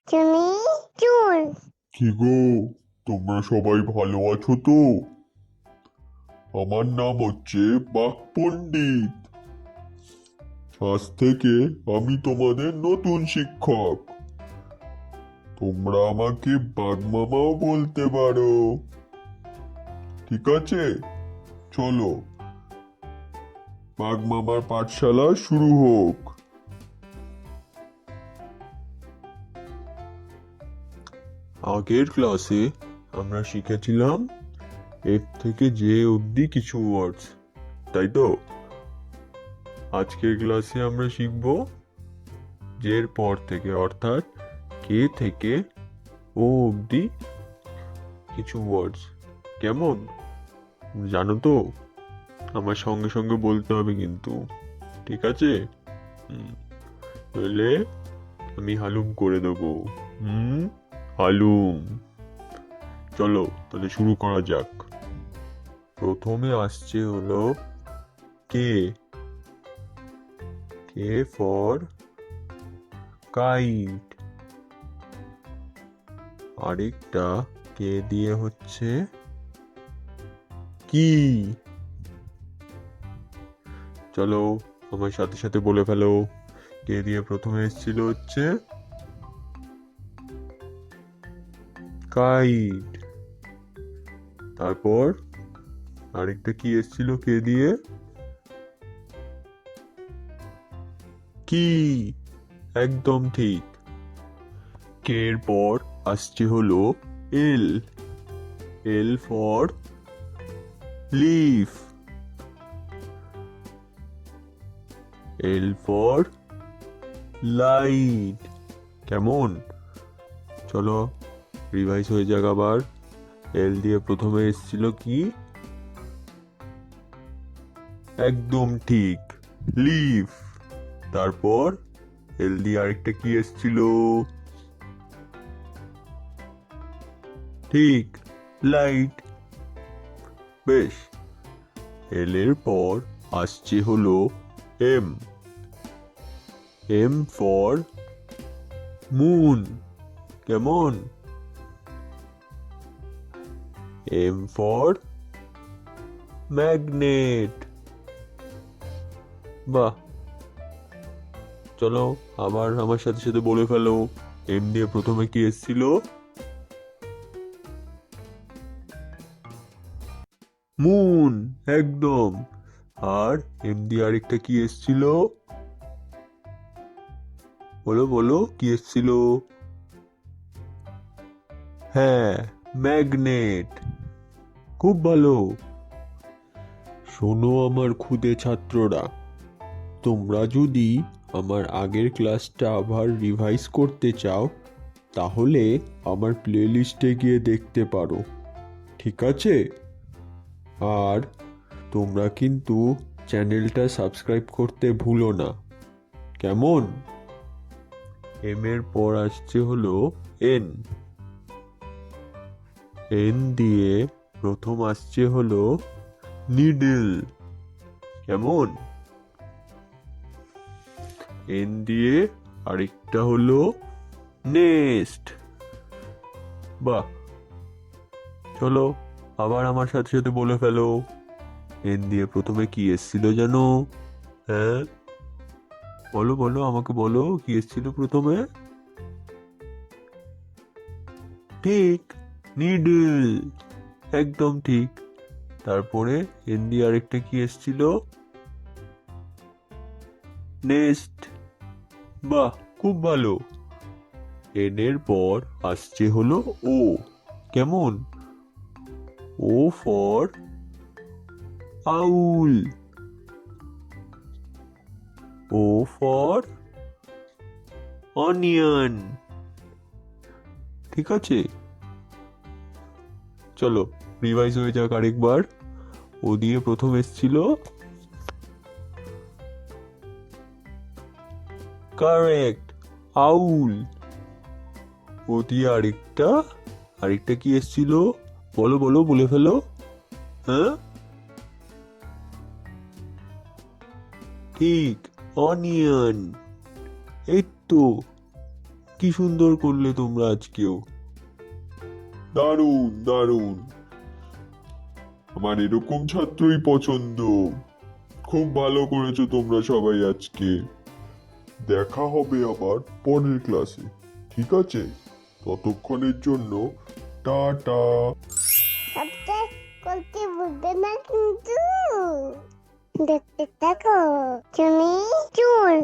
তুমি চুল। কি গো, তোমরা সবাই ভালো আছো তো? আমার নাম হচ্ছে বাঘ পণ্ডিত। আজ থেকে আমি তোমাদের নতুন শিক্ষক। তোমরা আমাকে বাঘ মামাও বলতে পারো। ঠিক আছে, চলো বাঘ মামার পাঠশালা শুরু হোক। আগের ক্লাসে আমরা শিখেছিলাম এফ থেকে জে অবধি কিছু ওয়ার্ডস, তাই তো? আজকের ক্লাসে আমরা শিখব জের পর থেকে, অর্থাৎ কে থেকে ও অবধি কিছু ওয়ার্ডস। কেমন, জানো তো? আমার সঙ্গে সঙ্গে বলতে হবে কিন্তু, ঠিক আছে? নইলে আমি হালুম করে দেবো। হালুম। চলো তাহলে শুরু করা যাক। প্রথমে আসছে হলো কে। K for kite. আরেকটা কে দিয়ে হচ্ছে কি। চলো আমার সাথে সাথে বলে ফেলো। কে দিয়ে প্রথমে এসেছিল হচ্ছে কাইট। তারপর আরেকটা কি এসেছিল কে দিয়ে? কি। একদম ঠিক। কে এর পর আসছে হলো L. L for leaf. L for light. কেমন? চলো রিভাইজ হয়ে যাক আবার। এল দিয়ে প্রথমে এসেছিল কি? একদম ঠিক, লিফ। তারপর এল দিয়ে আরেকটা কি এসেছিল? ঠিক, লাইট। বেশ। এল এর পর আসছে হলো এম। M for moon. কেমন? M for magnet. বাহ। চলো আবার আমার সাথে সাথে বলে ফেলো। এম দিয়ে প্রথমে কি এসেছিল? মুন। একদম। আর এম দিয়ে আরেকটা কি এসেছিল? বলো বলো কি এসেছিল? হ্যাঁ, ম্যাগনেট। খুব ভালো। শোনো আমার ক্ষুদে ছাত্ররা, তোমরা যদি আমার আগের ক্লাসটা আবার রিভাইজ করতে চাও তাহলে আমার প্লেলিস্টে গিয়ে দেখতে পারো, ঠিক আছে? আর তোমরা কিন্তু চ্যানেলটা সাবস্ক্রাইব করতে ভুলো না, কেমন? এম এর পর আসছে হলো এন। এন দিয়ে প্রথম আসছে হলো নিডল। কেমন? এন দিয়ে আরেকটা হলো নেস্ট। বাহ। চলো আবার আমার সাথে সাথে বলে ফেলো। এন দিয়ে প্রথমে কি এসেছিল জানো? হ্যাঁ, বলো বলো, আমাকে বলো কি এসেছিল প্রথমে? ঠিক, নিডল। একদম ঠিক। তারপরে এন দিয়ে আরেকটা কি এসেছিল? নেস্ট। বাহ, খুব ভালো। এন এর পর আসছে হলো ও। কেমন? O for owl. O for onion. ঠিক আছে, চলো রিভাইজ হয়ে যাক আরেকবার। ও দিয়ে প্রথম এসেছিল কারেক্ট, আউল। ও দিয়ে আরেকটা আরেকটা কি এসেছিল? বলো বলো, বলে ফেলো। হ্যাঁ, ঠিক, অনিয়ন। এই তো। কি সুন্দর করলে তোমরা আজকেও। দারুণ দারুণ, আমার এরকম ছাত্রই পছন্দ। খুব ভালো করেছো তোমরা সবাই আজকে। দেখা হবে আবার পরের ক্লাসে, ঠিক আছে? ততক্ষণের জন্য টাটা। সাবস্ক্রাইব করতে ভুলবে না কিন্তু। দেখতে থাকো, তুমি চুল।